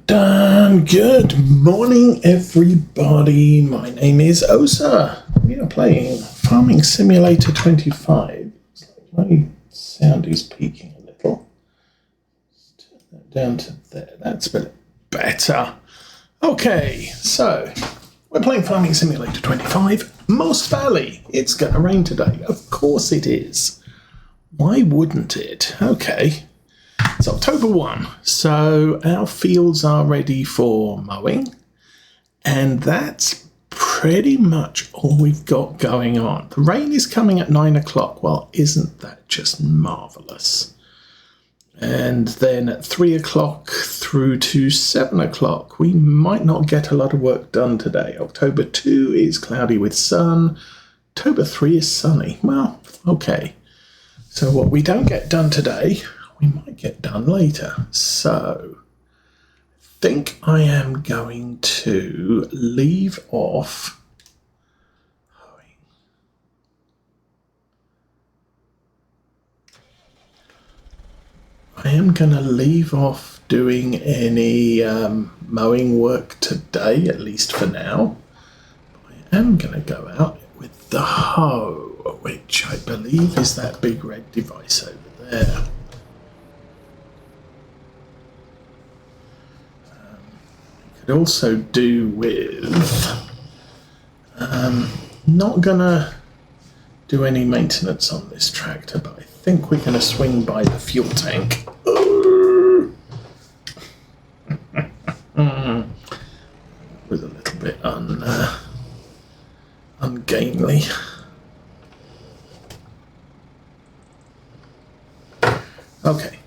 dun. Good morning, everybody. My name is Osa. We are playing Farming Simulator 25. My sound is peaking a little. Let's turn that down to there. That's a bit better. Okay, so we're playing Farming Simulator 25. Moss Valley. It's going to rain today. Of course it is. Why wouldn't it? Okay. It's October 1, so our fields are ready for mowing, and that's pretty much all we've got going on. The rain is coming at 9 o'clock. Well, isn't that just marvellous? And then at 3 o'clock through to 7 o'clock, we might not get a lot of work done today. October 2 is cloudy with sun. October 3 is sunny. Well, okay. So what we don't get done today, we might get done later. So I think I am going to leave off doing any mowing work today, at least for now. I am going to go out with the hoe, which I believe is that big red device over there. Could also do with not gonna do any maintenance on this tractor, but I think we're gonna swing by the fuel tank. Was a little bit ungainly. Okay.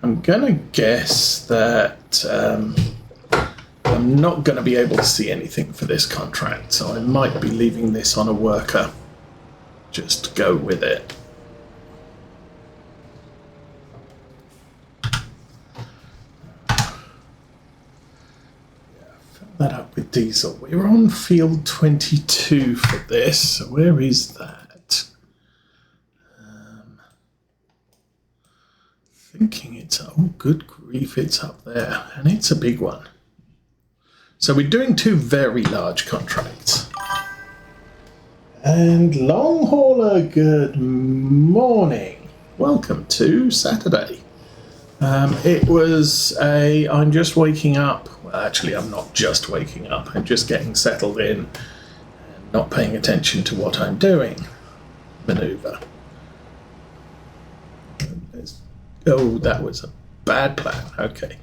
I'm going to guess that I'm not going to be able to see anything for this contract, so I might be leaving this on a worker. Just go with it. Fill that up with diesel. We're on field 22 for this, so where is that? Thinking it's, oh good grief, it's up there, and it's a big one. So we're doing two very large contracts. And long hauler, good morning. Welcome to Saturday. It was I'm just waking up. Well, actually, I'm not just waking up. I'm just getting settled in and not paying attention to what I'm doing. Maneuver. Oh, that was a bad plan. Okay.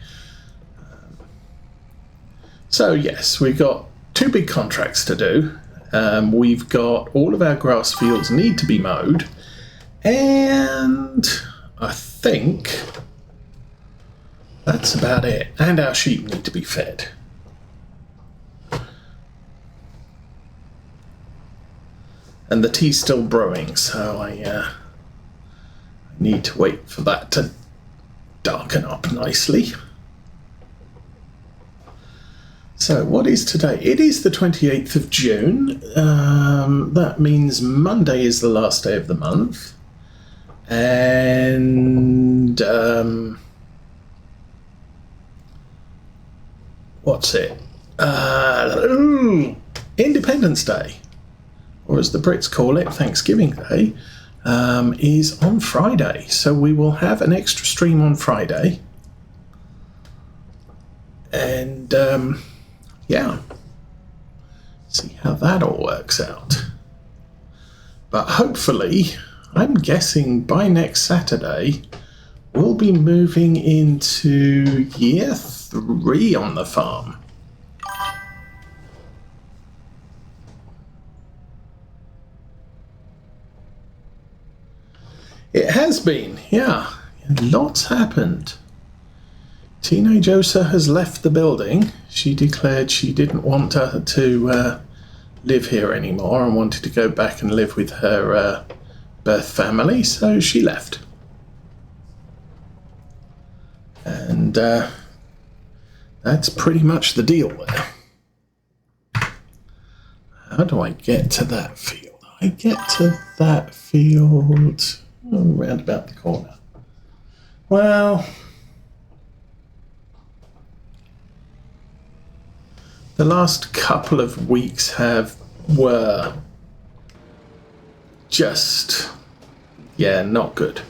So, yes, we've got two big contracts to do. We've got all of our grass fields need to be mowed. And I think that's about it. And our sheep need to be fed. And the tea's still brewing, so I need to wait for that to darken up nicely. So what is today? It is the 28th of June. That means Monday is the last day of the month. And what's it? Independence Day, or as the Brits call it, Thanksgiving Day. Is on Friday, so we will have an extra stream on Friday, and yeah, see how that all works out. But hopefully, I'm guessing by next Saturday we'll be moving into year 3 on the farm. It has been, yeah. Lots happened. Teenage Osa has left the building. She declared she didn't want to live here anymore and wanted to go back and live with her birth family, so she left. And that's pretty much the deal there. How do I get to that field? I get to that field. round about the corner. Well, the last couple of weeks were just, yeah, not good.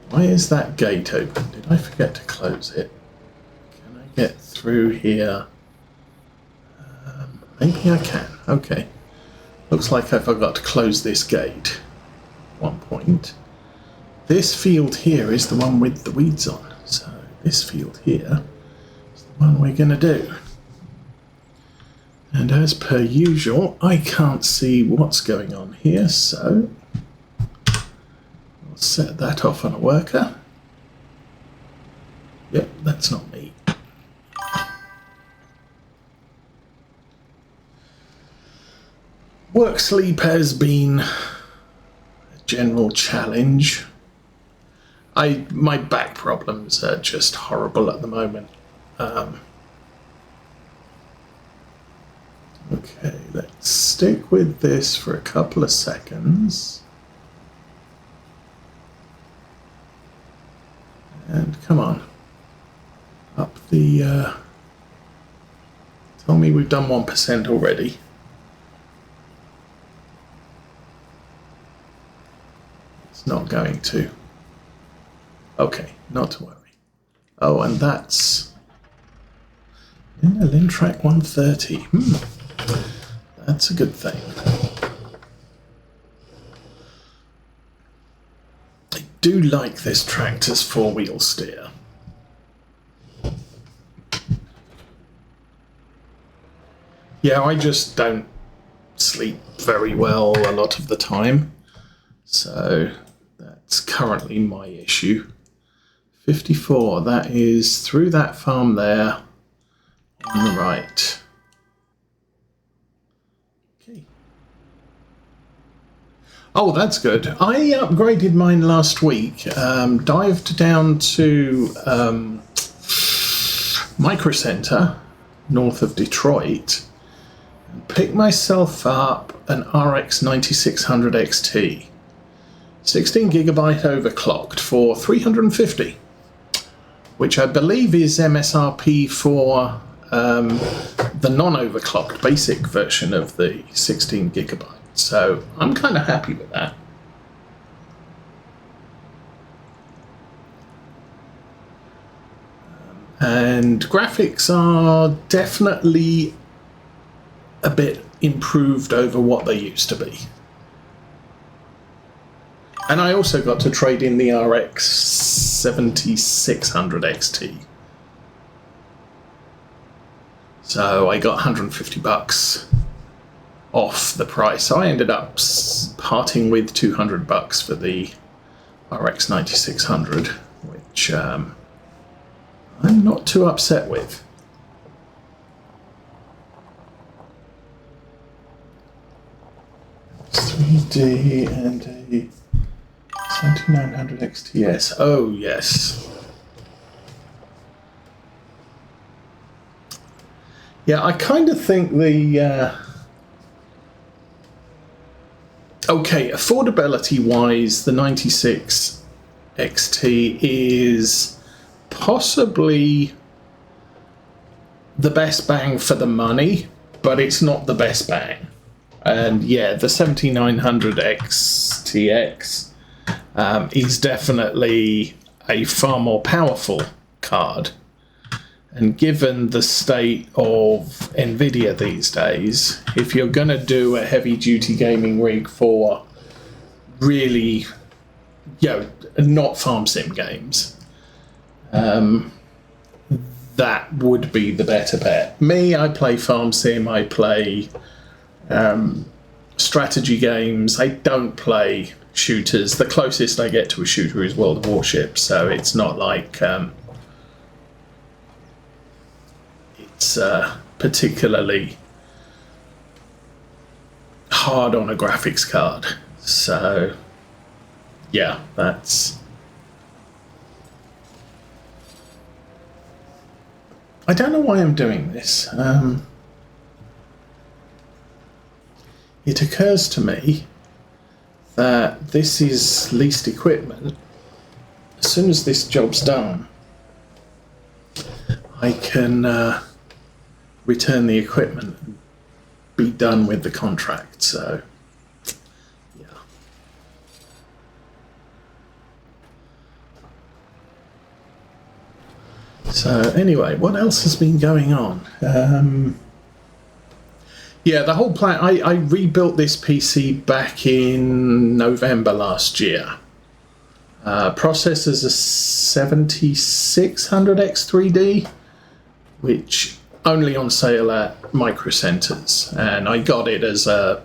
Why is that gate open? Did I forget to close it? Can I get through here? Maybe I can. Okay. Looks like I forgot to close this gate at one point. This field here is the one with the weeds on. So this field here is the one we're going to do. And as per usual, I can't see what's going on here, so I'll set that off on a worker. Yep, that's not me. Work sleep has been a general challenge. My back problems are just horrible at the moment. Okay, let's stick with this for a couple of seconds. And come on. Up the... tell me we've done 1% already. It's not going to. Okay, not to worry. Oh, and that's... in a Lintrack 130. That's a good thing. I do like this tractor's four-wheel steer. Yeah, I just don't sleep very well a lot of the time. So that's currently my issue. 54, that is through that farm there on the right. Okay. Oh, that's good. I upgraded mine last week. Dived down to Micro Center, north of Detroit, and picked myself up an RX 9600 XT. 16 gigabyte overclocked for $350, which I believe is MSRP for the non-overclocked basic version of the 16 gigabyte. So I'm kind of happy with that. And graphics are definitely a bit improved over what they used to be. And I also got to trade in the RX 7600 XT. So I got 150 bucks off the price. So I ended up parting with 200 bucks for the RX 9600, which I'm not too upset with. It's 3D and a 7900 XTS. Oh, yes. Yeah, I kind of think the... okay, affordability-wise, the 96 XT is possibly the best bang for the money, but it's not the best bang. And yeah, the 7900 XTX is definitely a far more powerful card. And given the state of NVIDIA these days, if you're going to do a heavy-duty gaming rig for really, not farm sim games, that would be the better bet. Me, I play farm sim, I play strategy games, I don't play shooters. The closest I get to a shooter is World of Warships, so it's not like it's particularly hard on a graphics card. So yeah, that's... I don't know why I'm doing this. It occurs to me that this is leased equipment. As soon as this job's done, I can return the equipment and be done with the contract. So, yeah. So anyway, what else has been going on? Yeah, the whole plan. I rebuilt this PC back in November last year. Processor's a 7600X3D, which only on sale at Micro Centers, and I got it as a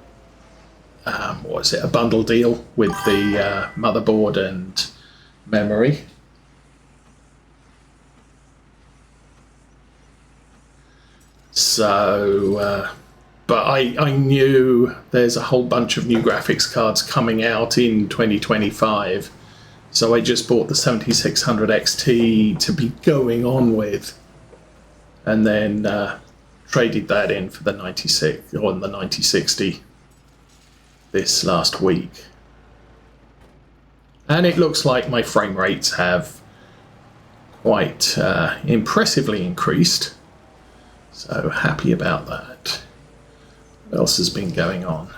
a bundle deal with the motherboard and memory. So, but I knew there's a whole bunch of new graphics cards coming out in 2025. So I just bought the 7600 XT to be going on with, and then traded that in for the 96 or the 9060 this last week. And it looks like my frame rates have quite impressively increased. So happy about that. What else has been going on?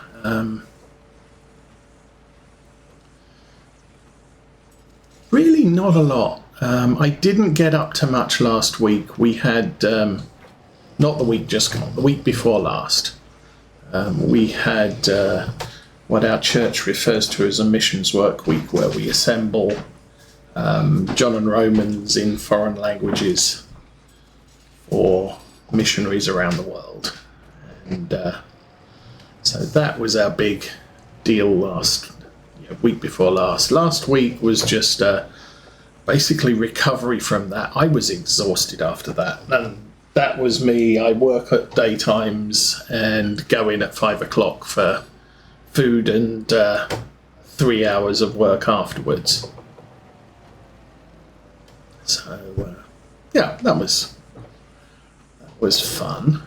Really not a lot. I didn't get up to much last week. We had, not the week just gone, the week before last, we had what our church refers to as a missions work week, where we assemble John and Romans in foreign languages for missionaries around the world. And so that was our big deal week before last. Last week was just basically recovery from that. I was exhausted after that, and that was me. I work at daytimes and go in at 5 o'clock for food and 3 hours of work afterwards. So yeah, that was fun.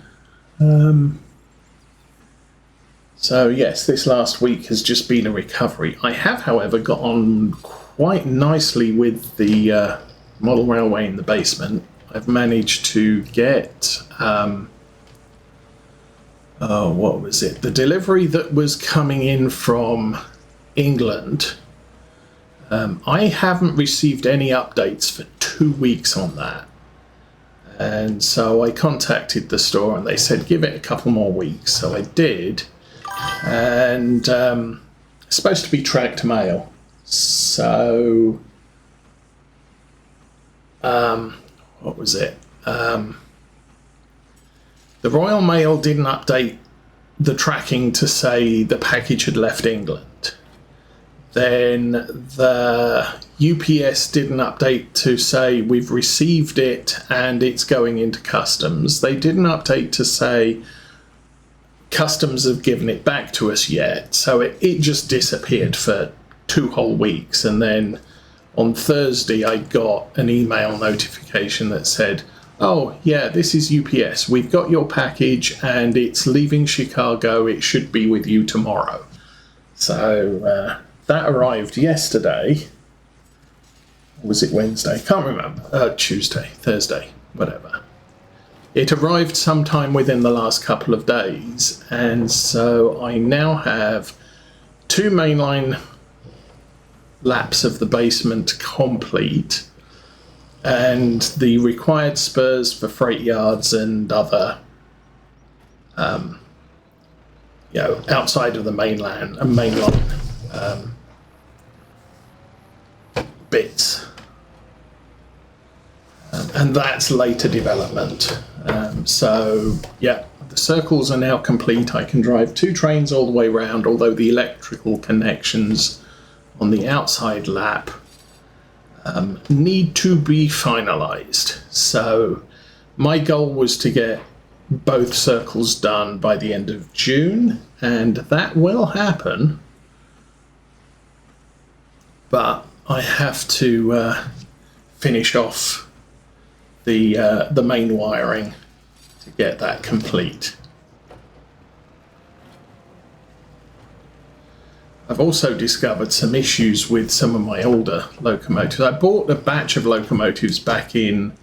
So yes, this last week has just been a recovery. I have, however, got on quite nicely with the model railway in the basement. I've managed to get, what was it? The delivery that was coming in from England. I haven't received any updates for 2 weeks on that. And so I contacted the store and they said, give it a couple more weeks. So I did. And it's supposed to be tracked mail. So, what was it? The Royal Mail didn't update the tracking to say the package had left England. Then the UPS didn't update to say we've received it and it's going into customs. They didn't update to say customs have given it back to us yet. So it just disappeared for 2 whole weeks. And then on Thursday, I got an email notification that said, oh, yeah, this is UPS. We've got your package and it's leaving Chicago. It should be with you tomorrow. So that arrived yesterday. Or was it Wednesday? Can't remember. Tuesday, Thursday, whatever. It arrived sometime within the last couple of days, and so I now have 2 mainline laps of the basement complete, and the required spurs for freight yards and other, outside of the mainline bits. And that's later development. So, yeah, the circles are now complete. I can drive 2 trains all the way around, although the electrical connections on the outside lap need to be finalised. So my goal was to get both circles done by the end of June, and that will happen. But I have to finish off the main wiring to get that complete. I've also discovered some issues with some of my older locomotives. I bought a batch of locomotives back in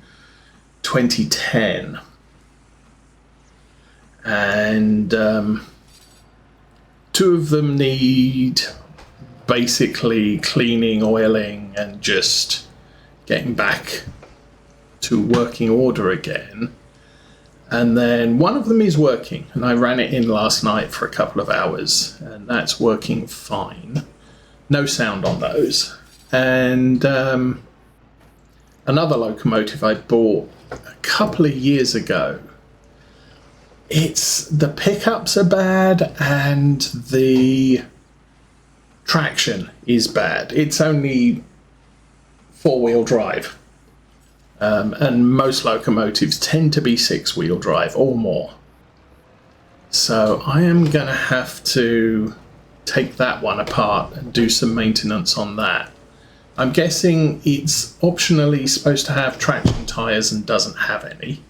2010, and 2 of them need basically cleaning, oiling, and just getting back to working order again. And then one of them is working, and I ran it in last night for a couple of hours, and that's working fine. No sound on those. And another locomotive I bought a couple of years ago, the pickups are bad and the traction is bad. It's only 4-wheel drive. And most locomotives tend to be 6-wheel drive or more. So I am going to have to take that one apart and do some maintenance on that. I'm guessing it's optionally supposed to have traction tyres and doesn't have any.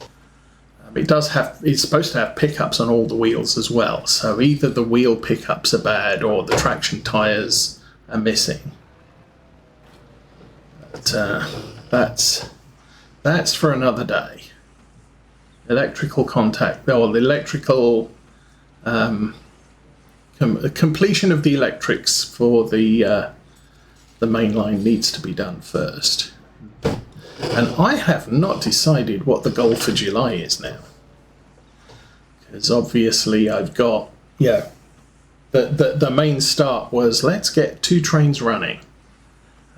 It's supposed to have pickups on all the wheels as well. So either the wheel pickups are bad or the traction tyres are missing. But that's for another day. Electrical contact, or the electrical completion of the electrics for the main line needs to be done first. And I have not decided what the goal for July is now, because obviously I've got the main start was let's get 2 trains running.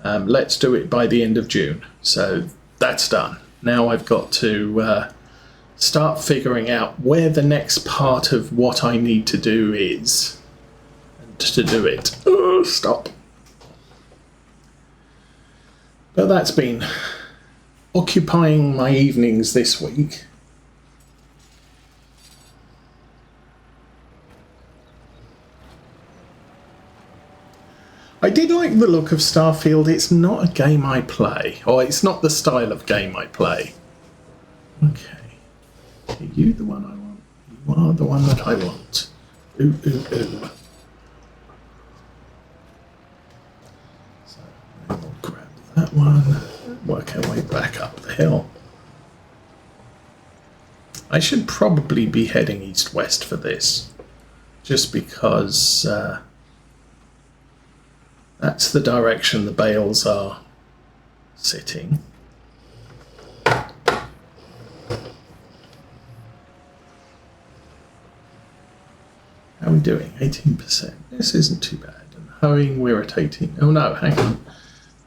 Let's do it by the end of June. So that's done. Now I've got to start figuring out where the next part of what I need to do is, and to do it. Oh, stop. But that's been occupying my evenings this week. I did like the look of Starfield. It's not a game I play, or it's not the style of game I play. Okay. Are you the one I want? You are the one that I want. Ooh, ooh, ooh. So we'll grab that one, work our way back up the hill. I should probably be heading east-west for this, just because that's the direction the bales are sitting. How are we doing? 18%. This isn't too bad. And hoeing, we're at 18. Oh no, hang on.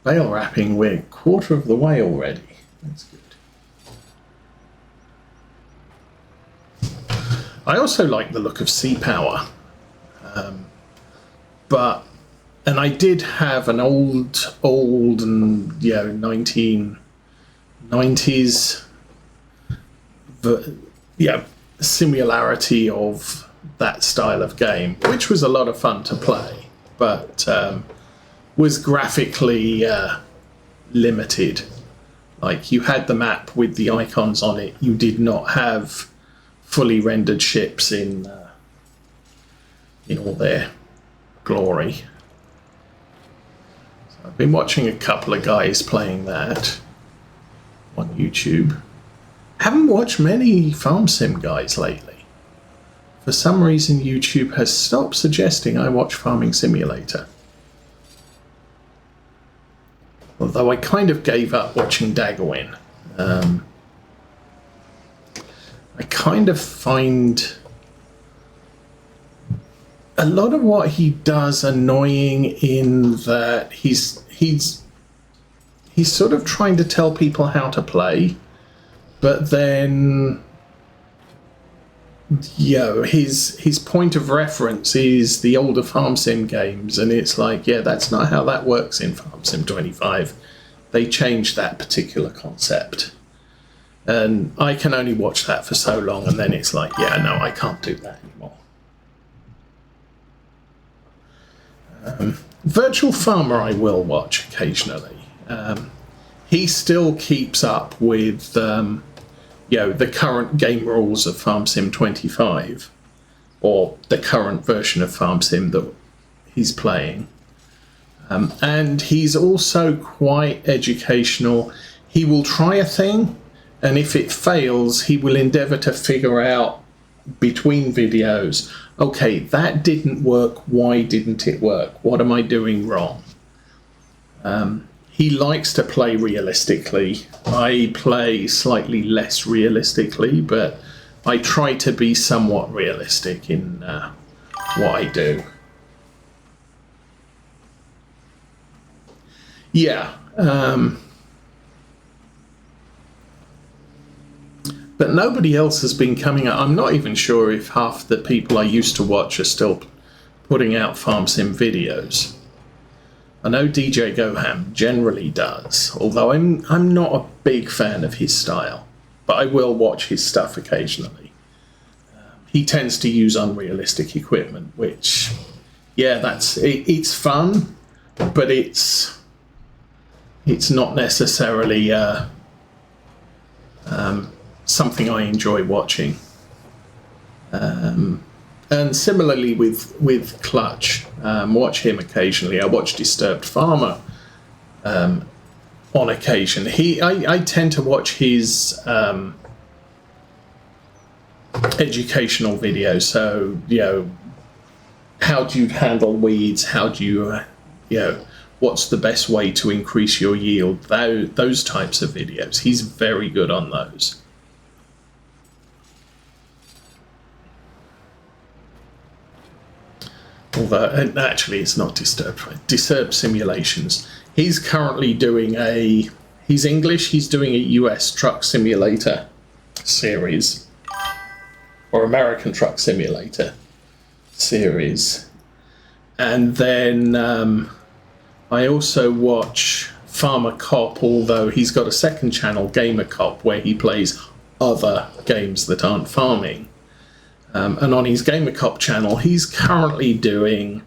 Bale wrapping, we're 1/4 of the way already. That's good. I also like the look of Sea Power. And I did have an old and 1990s similarity of that style of game, which was a lot of fun to play, but was graphically limited. Like, you had the map with the icons on it. You did not have fully rendered ships in all their glory. I've been watching a couple of guys playing that on YouTube. Haven't watched many farm sim guys lately. For some reason, YouTube has stopped suggesting I watch Farming Simulator. Although I kind of gave up watching Daggerwin. I kind of find a lot of what he does annoying, in that he's sort of trying to tell people how to play, but then his point of reference is the older farm sim games, and it's like, that's not how that works in Farm Sim 25. They changed that particular concept, and I can only watch that for so long, and then it's like, no, I can't do that anymore. Virtual Farmer I will watch occasionally. He still keeps up with the current game rules of Farm Sim 25, or the current version of Farm Sim that he's playing. And he's also quite educational. He will try a thing, and if it fails, he will endeavour to figure out between videos, okay, that didn't work, why didn't it work? What am I doing wrong? He likes to play realistically. I play slightly less realistically, but I try to be somewhat realistic in what I do. Yeah. But nobody else has been coming out. I'm not even sure if half the people I used to watch are still putting out farm sim videos. I know DJ Goham generally does, although I'm not a big fan of his style, but I will watch his stuff occasionally. He tends to use unrealistic equipment, which, yeah, it's fun, but it's not necessarily something I enjoy watching. And similarly with Clutch, watch him occasionally. I watch Disturbed Farmer on occasion. I tend to watch his educational videos. So, how do you handle weeds? How do you, what's the best way to increase your yield? Those types of videos. He's very good on those. Although, actually, it's not Disturbed Simulations. He's currently doing he's English, he's doing a US truck simulator series. Or American truck simulator series. And then I also watch Farmer Cop, although he's got a second channel, Gamer Cop, where he plays other games that aren't farming. And on his Gamer Cop channel, he's currently doing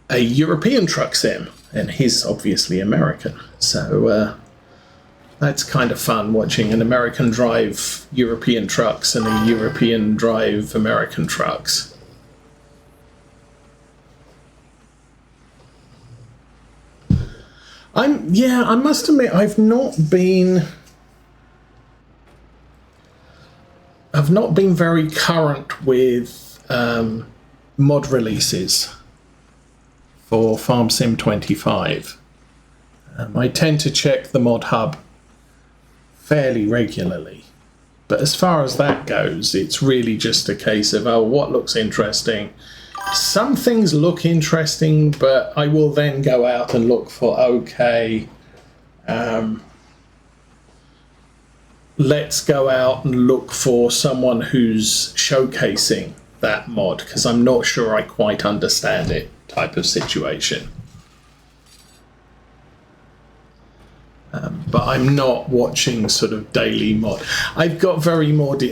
a European truck sim, and he's obviously American. So that's kind of fun, watching an American drive European trucks and a European drive American trucks. I must admit, I've not been very current with mod releases for Farm Sim 25. I tend to check the mod hub fairly regularly, but as far as that goes, it's really just a case of, what looks interesting. Some things look interesting, but I will then go out and look for, let's go out and look for someone who's showcasing that mod, because I'm not sure I quite understand it, type of situation. But I'm not watching sort of daily mod. I've got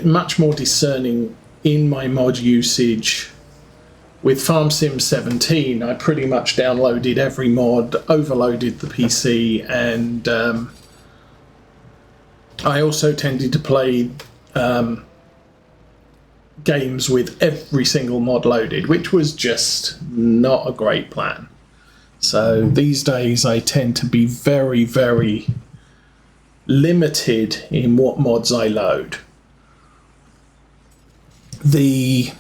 much more discerning in my mod usage. With Farm Sim 17, I pretty much downloaded every mod, overloaded the PC, and I also tended to play games with every single mod loaded, which was just not a great plan. So these days I tend to be very, very limited in what mods I load. The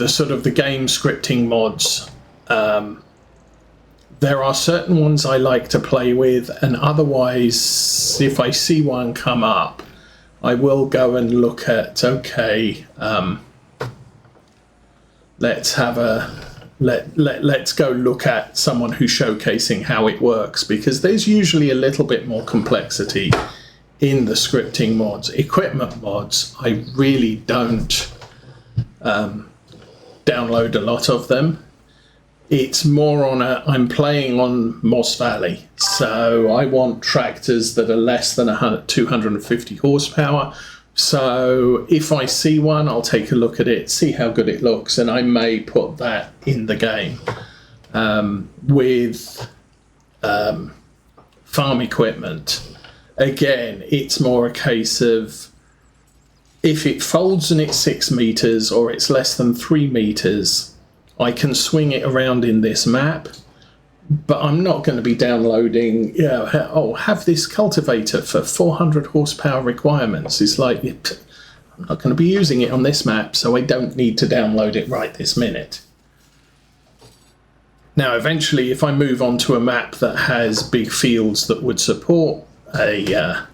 sort of the game scripting mods, there are certain ones I like to play with, and otherwise, if I see one come up, I will go and look at, let's go look at someone who's showcasing how it works, because there's usually a little bit more complexity in the scripting mods. Equipment mods, I really don't download a lot of them. It's more on I'm playing on Moss Valley, so I want tractors that are less than 250 horsepower. So if I see one, I'll take a look at it, see how good it looks, and I may put that in the game. With farm equipment, again, it's more a case of if it folds and it's 6 meters or it's less than 3 meters, I can swing it around in this map, but I'm not going to be downloading, have this cultivator for 400 horsepower requirements. It's like, I'm not going to be using it on this map, so I don't need to download it right this minute. Now, eventually, if I move on to a map that has big fields that would support a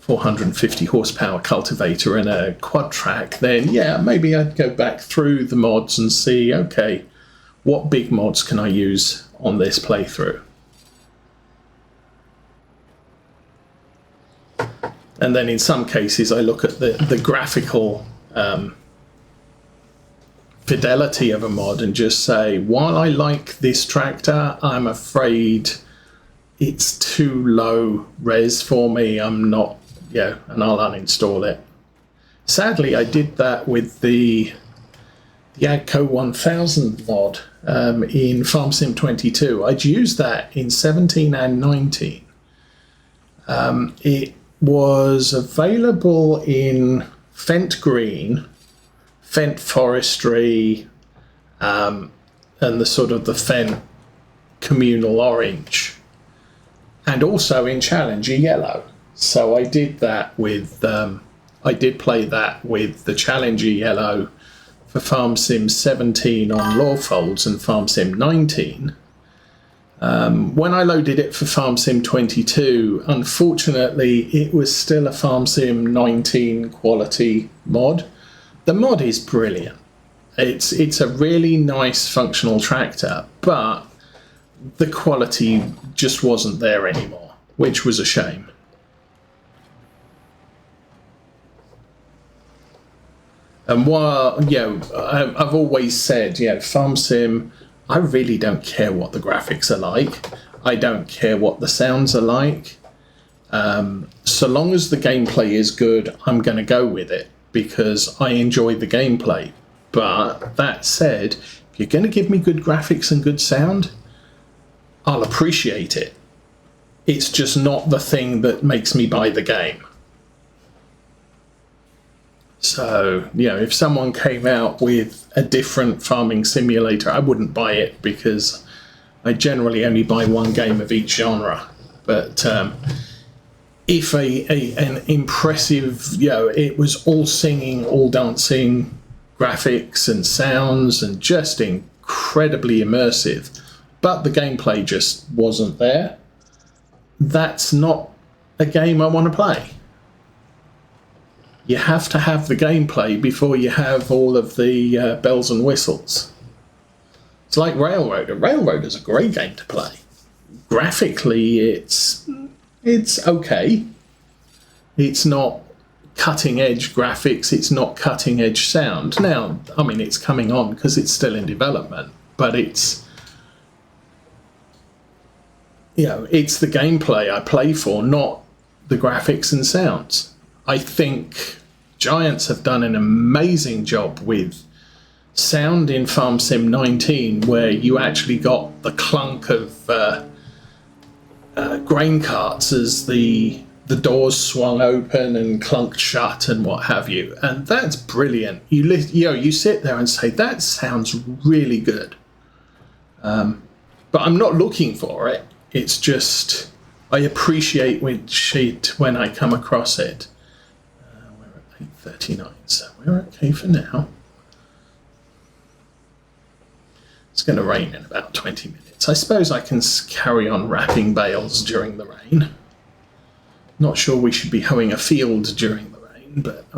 450 horsepower cultivator and a quad track, then yeah, maybe I'd go back through the mods and see, okay, what big mods can I use on this playthrough? And then in some cases, I look at the graphical fidelity of a mod and just say, while I like this tractor, I'm afraid it's too low res for me. I'm not, and I'll uninstall it. Sadly, I did that with the AGCO 1000 mod in Farm Sim 22. I'd used that in 17 and 19. It was available in Fent Green, Fent Forestry, and the sort of the Fent Communal Orange, and also in Challenger Yellow. So I did that with, I did play that with the Challenger Yellow for Farm Sim 17 on Lawfolds and Farm Sim 19. When I loaded it for Farm Sim 22, unfortunately, it was still a Farm Sim 19 quality mod. The mod is brilliant. It's a really nice functional tractor, but the quality just wasn't there anymore, which was a shame. And while, I've always said, Farm Sim, I really don't care what the graphics are like. I don't care what the sounds are like. So long as the gameplay is good, I'm going to go with it because I enjoy the gameplay. But that said, if you're going to give me good graphics and good sound, I'll appreciate it. It's just not the thing that makes me buy the game. So, if someone came out with a different farming simulator, I wouldn't buy it because I generally only buy one game of each genre. But if an impressive, it was all singing, all dancing graphics and sounds and just incredibly immersive, but the gameplay just wasn't there, that's not a game I want to play. You have to have the gameplay before you have all of the bells and whistles. It's like Railroader. Railroader's a great game to play. Graphically, it's okay. It's not cutting-edge graphics. It's not cutting-edge sound. Now, I mean, it's coming on because it's still in development, but it's it's the gameplay I play for, not the graphics and sounds. I think Giants have done an amazing job with sound in Farm Sim 19, where you actually got the clunk of grain carts as the doors swung open and clunked shut and what have you, and that's brilliant. You sit there and say that sounds really good, but I'm not looking for it. It's just I appreciate when I come across it. We're at 8:39, so we're okay for now. It's going to rain in about 20 minutes. I suppose I can carry on wrapping bales during the rain. Not sure we should be hoeing a field during the rain, but